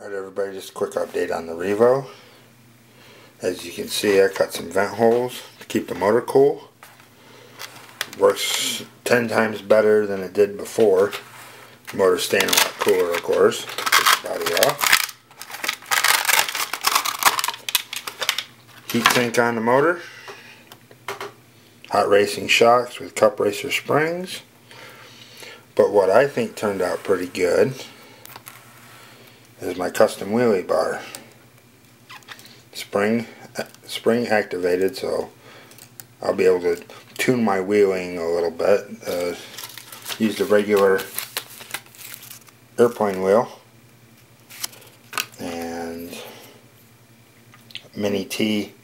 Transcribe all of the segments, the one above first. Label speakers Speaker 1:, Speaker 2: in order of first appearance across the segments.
Speaker 1: Alright everybody, just a quick update on the Revo. As you can see, I cut some vent holes to keep the motor cool. Works 10 times better than it did before. The motor's staying a lot cooler, of course. Take the body off. Heat sink on the motor. Hot racing shocks with cup racer springs. But what I think turned out pretty good is my custom wheelie bar. Spring activated, so I'll be able to tune my wheeling a little bit. Use the regular airplane wheel and mini T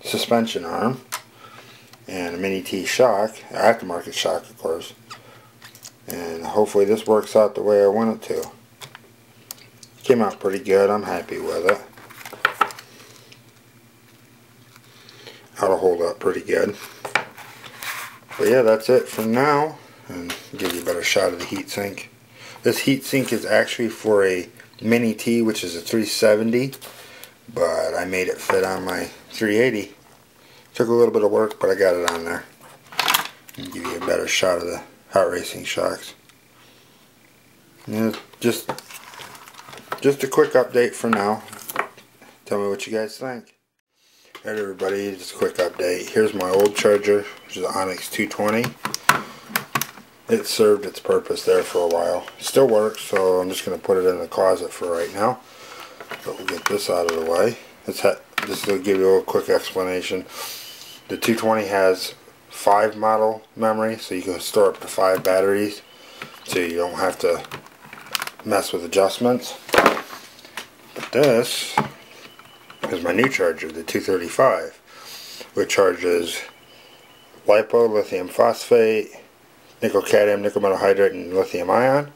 Speaker 1: suspension arm and a mini T shock, aftermarket shock of course, and hopefully this works out the way I want it to. Came out pretty good. I'm happy with it. Ought to hold up pretty good. But yeah, that's it for now, and give you a better shot of the heat sink. This heat sink is actually for a mini T, which is a 370, but I made it fit on my 380. Took a little bit of work, but I got it on there. And give you a better shot of the hot racing shocks. Yeah, just a quick update for now. Tell me what you guys think. Alright everybody, just a quick update. Here's my old charger, which is the Onyx 220. It served its purpose there for a while. Still works, so I'm just going to put it in the closet for right now. But we'll get this out of the way. This will give you a little quick explanation. The 220 has 5 model memory, so you can store up to 5 batteries, so you don't have to mess with adjustments. But this is my new charger, the 235, which charges LiPo, lithium phosphate, nickel cadmium, nickel metal hydrate, and lithium ion.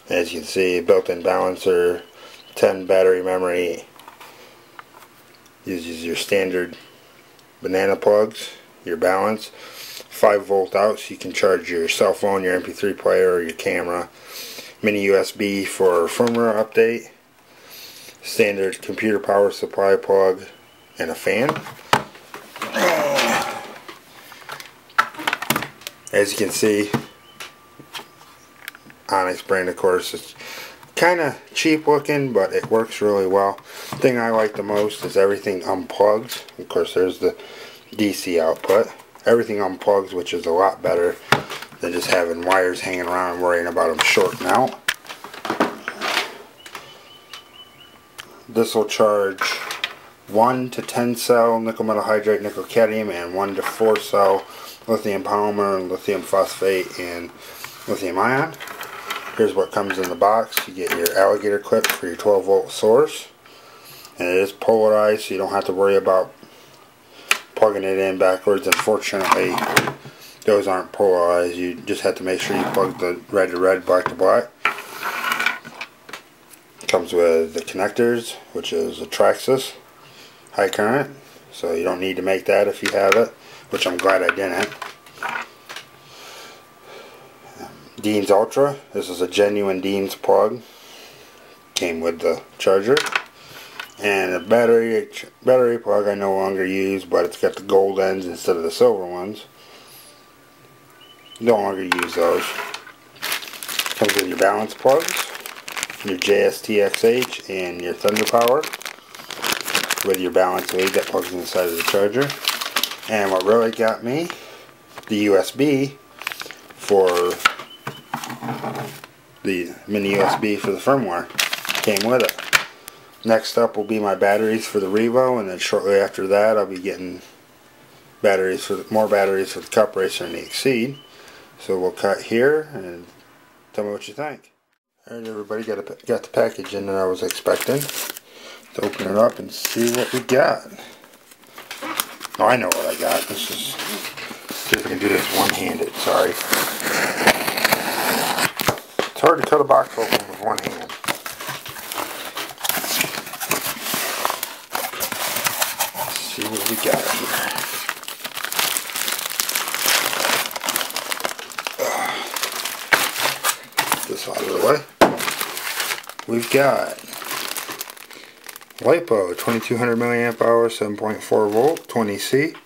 Speaker 1: As you can see, built-in balancer, 10 battery memory, uses your standard banana plugs, your balance, 5 volt out so you can charge your cell phone, your MP3 player, or your camera, mini USB for firmware update, standard computer power supply plug, and a fan. As you can see, Onyx brand of course, it's kind of cheap looking, but it works really well. The thing I like the most is everything unplugs. Of course there's the DC output. Everything unplugs, which is a lot better than just having wires hanging around and worrying about them shorting out. This will charge 1 to 10 cell nickel metal hydrate, nickel cadmium, and 1 to 4 cell lithium polymer and lithium phosphate and lithium ion. Here's what comes in the box. You get your alligator clip for your 12 volt source, and it is polarized, so you don't have to worry about plugging it in backwards. Unfortunately, those aren't polarized. You just have to make sure you plug the red to red, black to black. Comes with the connectors, which is a Traxxas high current, so you don't need to make that if you have it, which I'm glad I didn't. Dean's Ultra. This is a genuine Dean's plug. Came with the charger. And a battery plug I no longer use, but it's got the gold ends instead of the silver ones. No longer use those. Comes with your balance plugs, your JSTXH, and your Thunder Power, with your balance lead that plugs inside of the charger. And what really got me, the USB for the mini USB for the firmware came with it. Next up will be my batteries for the Revo, and then shortly after that I'll be getting more batteries for the Cup Racer and the Exceed. So we'll cut here and tell me what you think. Alright everybody, got the package in that I was expecting. Let's open it up and see what we got. Oh, I know what I got. Let's just see if I can do this one-handed. Sorry. It's hard to cut a box open with one hand. Let's see what we got here. Get this out of the way. We've got LiPo 2200 milliamp hour, 7.4 volt, 20C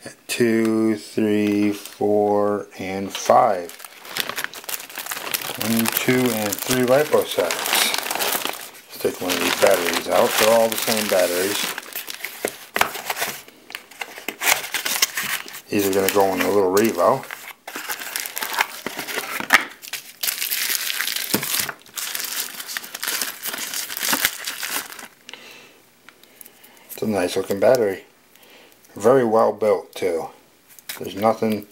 Speaker 1: at 2, 3, 4, and 5. 1, 2, and 3 LiPo sets. Let's take one of these batteries out. They're all the same batteries. These are going to go in a little revo. It's a nice looking battery. Very well built too. There's nothing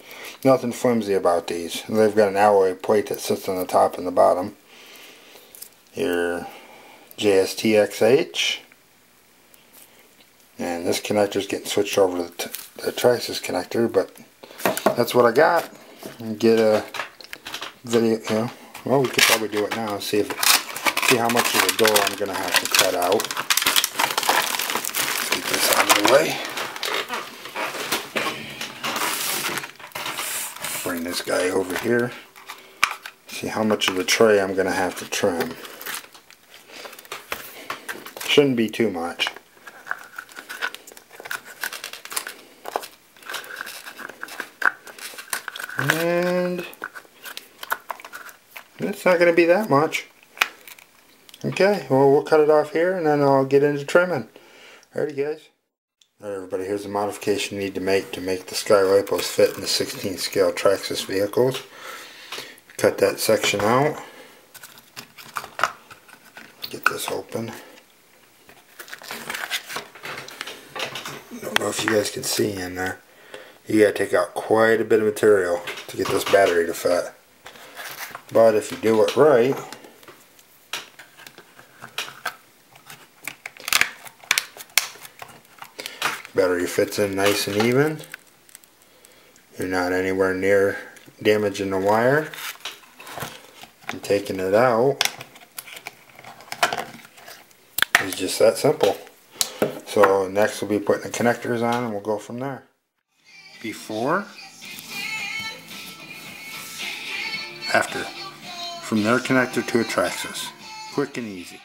Speaker 1: flimsy about these. They've got an alloy plate that sits on the top and the bottom. Your JSTXH. And this connector is getting switched over to the Traxxas connector, but that's what I got. Get a video, you know, well, we could probably do it now and see how much of the door I'm going to have to cut out. Let's get this out of the way. Bring this guy over here. See how much of the tray I'm going to have to trim. Shouldn't be too much. And it's not going to be that much. Okay, well, we'll cut it off here and then I'll get into trimming. Alrighty, guys. Alright, everybody, here's the modification you need to make the Sky LiPos fit in the 16 scale Traxxas vehicles. Cut that section out. Get this open. Don't know if you guys can see in there. You gotta take out quite a bit of material to get this battery to fit. But if you do it right, battery fits in nice and even. You're not anywhere near damaging the wire. And taking it out is just that simple. So next we'll be putting the connectors on and we'll go from there. Before, after, from their connector to a Traxxas. Quick and easy.